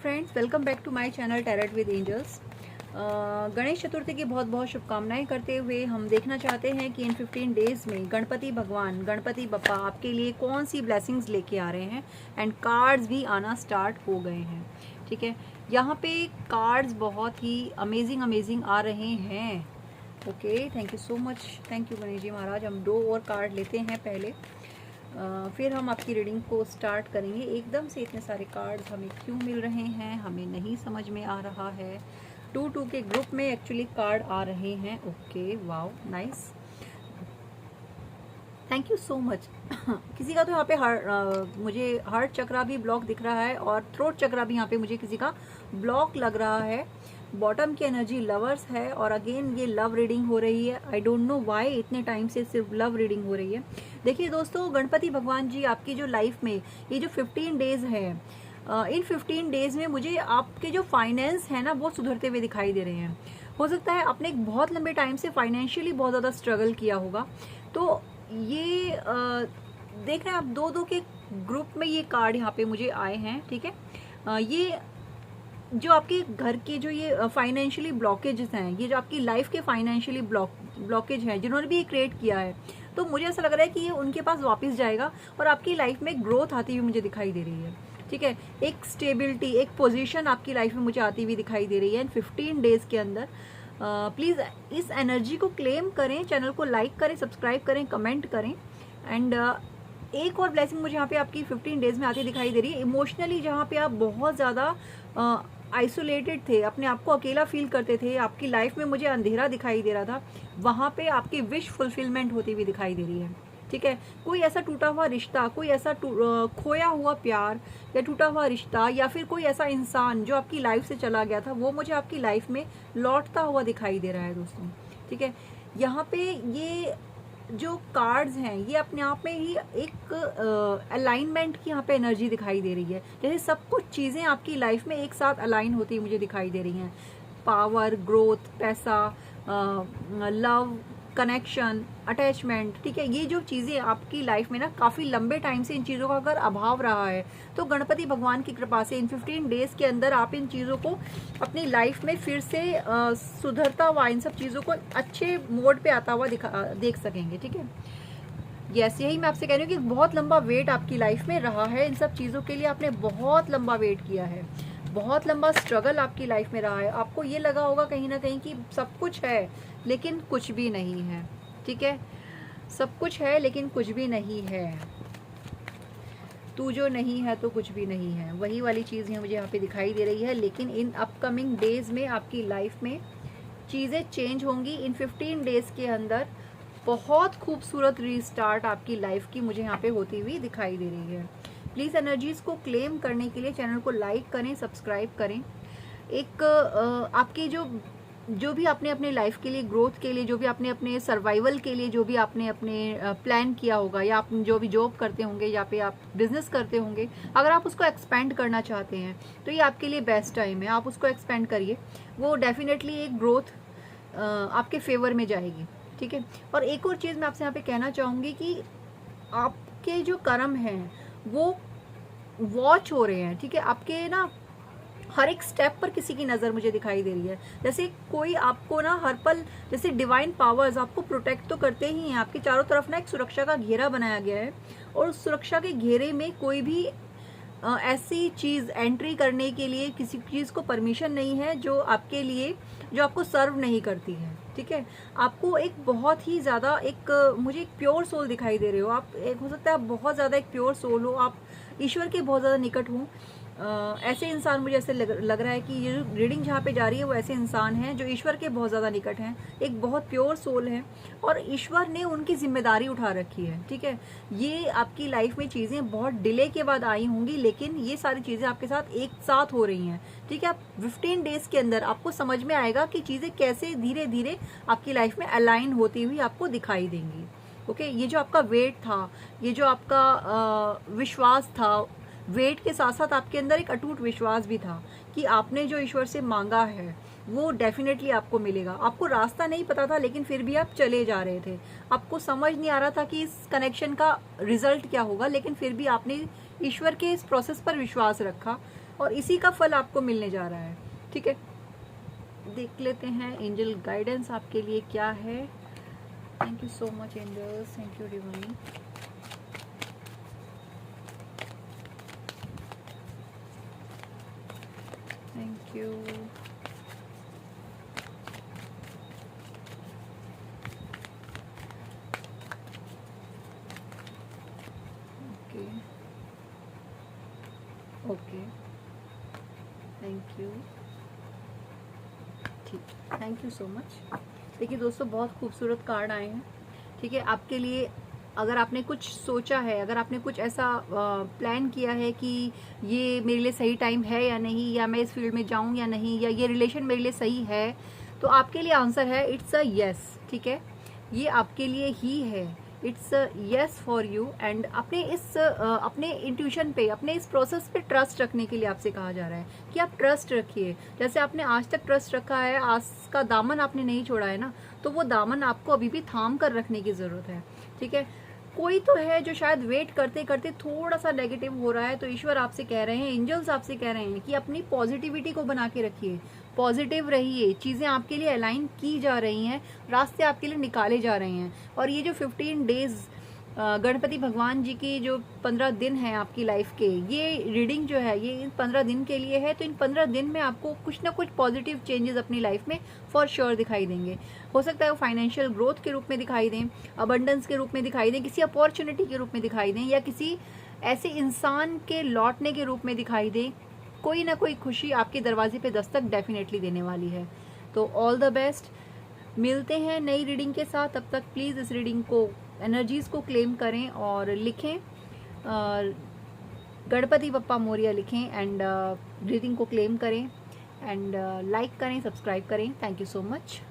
Friends, welcome back to my channel tarot with angels. Ganesh Chaturthi की बहुत बहुत शुभकामनाएं करते हुए हम देखना चाहते हैं कि इन 15 डेज़ में गणपति भगवान, गणपति बप्पा आपके लिए कौन सी ब्लेसिंग्स लेके आ रहे हैं। एंड कार्ड्स भी आना स्टार्ट हो गए हैं। ठीक है, यहाँ पे कार्ड्स बहुत ही अमेजिंग आ रहे हैं। Okay, thank you so much, thank you Ganesh ji Maharaj. हम 2 और कार्ड लेते हैं पहले, फिर हम आपकी रीडिंग को स्टार्ट करेंगे। एकदम से इतने सारे कार्ड्स हमें क्यों मिल रहे हैं, हमें नहीं समझ में आ रहा है। 2-2 के ग्रुप में एक्चुअली कार्ड आ रहे हैं। Okay, wow, nice, thank you so much. किसी का तो यहाँ पे मुझे हार्ट चक्रा भी ब्लॉक दिख रहा है और थ्रोट चक्रा भी यहाँ पे मुझे किसी का ब्लॉक लग रहा है। बॉटम की एनर्जी लवर्स है और अगेन ये लव रीडिंग हो रही है। आई डोंट नो व्हाई इतने टाइम से सिर्फ लव रीडिंग हो रही है। देखिए दोस्तों, गणपति भगवान जी आपकी जो लाइफ में ये जो 15 डेज है, इन 15 डेज में मुझे आपके जो फाइनेंस है ना वो सुधरते हुए दिखाई दे रहे हैं। हो सकता है आपने एक बहुत लंबे टाइम से फाइनेंशियली बहुत ज़्यादा स्ट्रगल किया होगा। तो ये देख रहे हैं आप, 2-2 के ग्रुप में ये कार्ड यहाँ पे मुझे आए हैं। ठीक है, ये जो आपके घर के जो ये फाइनेंशियली ब्लॉकेजेस हैं, ये जो आपकी लाइफ के फाइनेंशियली ब्लॉकेज हैं जिन्होंने भी ये क्रिएट किया है, तो मुझे ऐसा लग रहा है कि ये उनके पास वापस जाएगा और आपकी लाइफ में ग्रोथ आती हुई मुझे दिखाई दे रही है। ठीक है, एक स्टेबिलिटी, एक पोजीशन आपकी लाइफ में मुझे आती हुई दिखाई दे रही है इन 15 डेज के अंदर। प्लीज़ इस एनर्जी को क्लेम करें, चैनल को लाइक करें, सब्सक्राइब करें, कमेंट करें। एंड एक और ब्लेसिंग मुझे यहाँ पे आपकी 15 डेज में आती दिखाई दे रही है। इमोशनली जहाँ पे आप बहुत ज़्यादा आइसोलेटेड थे, अपने आप को अकेला फील करते थे, आपकी लाइफ में मुझे अंधेरा दिखाई दे रहा था, वहाँ पे आपकी विश फुलफिलमेंट होती हुई दिखाई दे रही है। ठीक है, कोई ऐसा टूटा हुआ रिश्ता, कोई ऐसा खोया हुआ प्यार या टूटा हुआ रिश्ता या फिर कोई ऐसा इंसान जो आपकी लाइफ से चला गया था, वो मुझे आपकी लाइफ में लौटता हुआ दिखाई दे रहा है दोस्तों। ठीक है, यहाँ पे ये जो कार्ड्स हैं ये अपने आप में ही एक अलाइनमेंट की यहाँ पे एनर्जी दिखाई दे रही है। जैसे सब कुछ चीज़ें आपकी लाइफ में एक साथ अलाइन होती मुझे दिखाई दे रही हैं। पावर, ग्रोथ, पैसा, लव, कनेक्शन, अटैचमेंट। ठीक है, ये जो चीज़ें आपकी लाइफ में ना काफ़ी लंबे टाइम से इन चीज़ों का अगर अभाव रहा है, तो गणपति भगवान की कृपा से इन 15 डेज के अंदर आप इन चीज़ों को अपनी लाइफ में फिर से सुधरता हुआ, इन सब चीज़ों को अच्छे मोड पे आता हुआ देख सकेंगे। ठीक है, यस, यही मैं आपसे कह रही हूँ कि बहुत लंबा वेट आपकी लाइफ में रहा है। इन सब चीज़ों के लिए आपने बहुत लंबा वेट किया है, बहुत लंबा स्ट्रगल आपकी लाइफ में रहा है। आपको ये लगा होगा कहीं ना कहीं कि सब कुछ है लेकिन कुछ भी नहीं है। ठीक है, सब कुछ है लेकिन कुछ भी नहीं है। तू जो नहीं है तो कुछ भी नहीं है, वही वाली चीज़ मुझे यहाँ पे दिखाई दे रही है। लेकिन इन अपकमिंग डेज में आपकी लाइफ में चीज़ें चेंज होंगी। इन 15 डेज के अंदर बहुत खूबसूरत रीस्टार्ट आपकी लाइफ की मुझे यहाँ पे होती हुई दिखाई दे रही है। प्लीज़ एनर्जीज़ को क्लेम करने के लिए चैनल को लाइक करें, सब्सक्राइब करें। एक आपकी जो भी आपने अपने लाइफ के लिए, ग्रोथ के लिए, जो भी आपने अपने सर्वाइवल के लिए जो भी आपने अपने प्लान किया होगा, या आप जो भी जॉब करते होंगे या पे आप बिजनेस करते होंगे, अगर आप उसको एक्सपेंड करना चाहते हैं तो ये आपके लिए बेस्ट टाइम है। आप उसको एक्सपेंड करिए, वो डेफिनेटली एक ग्रोथ आपके फेवर में जाएगी। ठीक है, और एक और चीज़ मैं आपसे यहाँ पे कहना चाहूँगी कि आपके जो कर्म हैं वो वॉच हो रहे हैं। ठीक है, आपके ना हर एक स्टेप पर किसी की नज़र मुझे दिखाई दे रही है। जैसे कोई आपको ना हर पल, जैसे डिवाइन पावर्स आपको प्रोटेक्ट तो करते ही हैं, आपके चारों तरफ ना एक सुरक्षा का घेरा बनाया गया है और उस सुरक्षा के घेरे में कोई भी ऐसी चीज़ एंट्री करने के लिए किसी चीज़ को परमिशन नहीं है जो आपके लिए, जो आपको सर्व नहीं करती है। ठीक है, आपको एक बहुत ही ज़्यादा मुझे एक प्योर सोल दिखाई दे रहे हो आप। हो सकता है आप बहुत ज़्यादा एक प्योर सोल हो, आप ईश्वर के बहुत ज़्यादा निकट हो। ऐसे इंसान मुझे ऐसे लग रहा है कि ये जो रीडिंग जहाँ पे जा रही है वो ऐसे इंसान हैं जो ईश्वर के बहुत ज़्यादा निकट हैं, एक बहुत प्योर सोल है और ईश्वर ने उनकी जिम्मेदारी उठा रखी है। ठीक है, ये आपकी लाइफ में चीज़ें बहुत डिले के बाद आई होंगी, लेकिन ये सारी चीज़ें आपके साथ एक साथ हो रही हैं। ठीक है, 15 डेज के अंदर आपको समझ में आएगा कि चीज़ें कैसे धीरे धीरे आपकी लाइफ में अलाइन होती हुई आपको दिखाई देंगी। ओके, ये जो आपका वेट था, ये जो आपका विश्वास था, वेट के साथ साथ आपके अंदर एक अटूट विश्वास भी था कि आपने जो ईश्वर से मांगा है वो डेफिनेटली आपको मिलेगा। आपको रास्ता नहीं पता था लेकिन फिर भी आप चले जा रहे थे, आपको समझ नहीं आ रहा था कि इस कनेक्शन का रिजल्ट क्या होगा, लेकिन फिर भी आपने ईश्वर के इस प्रोसेस पर विश्वास रखा और इसी का फल आपको मिलने जा रहा है। ठीक है, देख लेते हैं एंजल गाइडेंस आपके लिए क्या है। Thank you so much angels, thank you divine. Thank you. Okay okay, thank you. ठीक, थैंक यू सो मच। देखिए दोस्तों, बहुत खूबसूरत कार्ड आए हैं। ठीक है, आपके लिए अगर आपने कुछ सोचा है, अगर आपने कुछ ऐसा प्लान किया है कि ये मेरे लिए सही टाइम है या नहीं, या मैं इस फील्ड में जाऊं या नहीं, या ये रिलेशन मेरे लिए सही है, तो आपके लिए आंसर है इट्स अ यस। ठीक है, ये आपके लिए ही है, it's yes for you. And अपने इस अपने इंट्यूशन पे, अपने इस प्रोसेस पे ट्रस्ट रखने के लिए आपसे कहा जा रहा है कि आप ट्रस्ट रखिए। जैसे आपने आज तक ट्रस्ट रखा है, आज का दामन आपने नहीं छोड़ा है ना, तो वो दामन आपको अभी भी थाम कर रखने की जरूरत है। ठीक है, कोई तो है जो शायद वेट करते करते थोड़ा सा नेगेटिव हो रहा है, तो ईश्वर आपसे कह रहे हैं, एंजल्स आपसे कह रहे हैं कि अपनी पॉजिटिविटी को बना के रखिए, पॉजिटिव रहिए। चीजें आपके लिए अलाइन की जा रही हैं, रास्ते आपके लिए निकाले जा रहे हैं। और ये जो 15 डेज गणपति भगवान जी की जो 15 दिन है आपकी लाइफ के, ये रीडिंग जो है ये इन 15 दिन के लिए है। तो इन 15 दिन में आपको कुछ ना कुछ पॉजिटिव चेंजेस अपनी लाइफ में फॉर श्योर दिखाई देंगे। हो सकता है वो फाइनेंशियल ग्रोथ के रूप में दिखाई दें, अबंडेंस के रूप में दिखाई दें, किसी अपॉर्चुनिटी के रूप में दिखाई दें, या किसी ऐसे इंसान के लौटने के रूप में दिखाई दें। कोई ना कोई खुशी आपके दरवाजे पे दस्तक डेफिनेटली देने वाली है। तो ऑल द बेस्ट, मिलते हैं नई रीडिंग के साथ। तब तक प्लीज़ इस रीडिंग को, एनर्जीज़ को क्लेम करें और लिखें, गणपति बप्पा मोरिया लिखें एंड रीडिंग को क्लेम करें एंड लाइक करें, सब्सक्राइब करें। Thank you so much.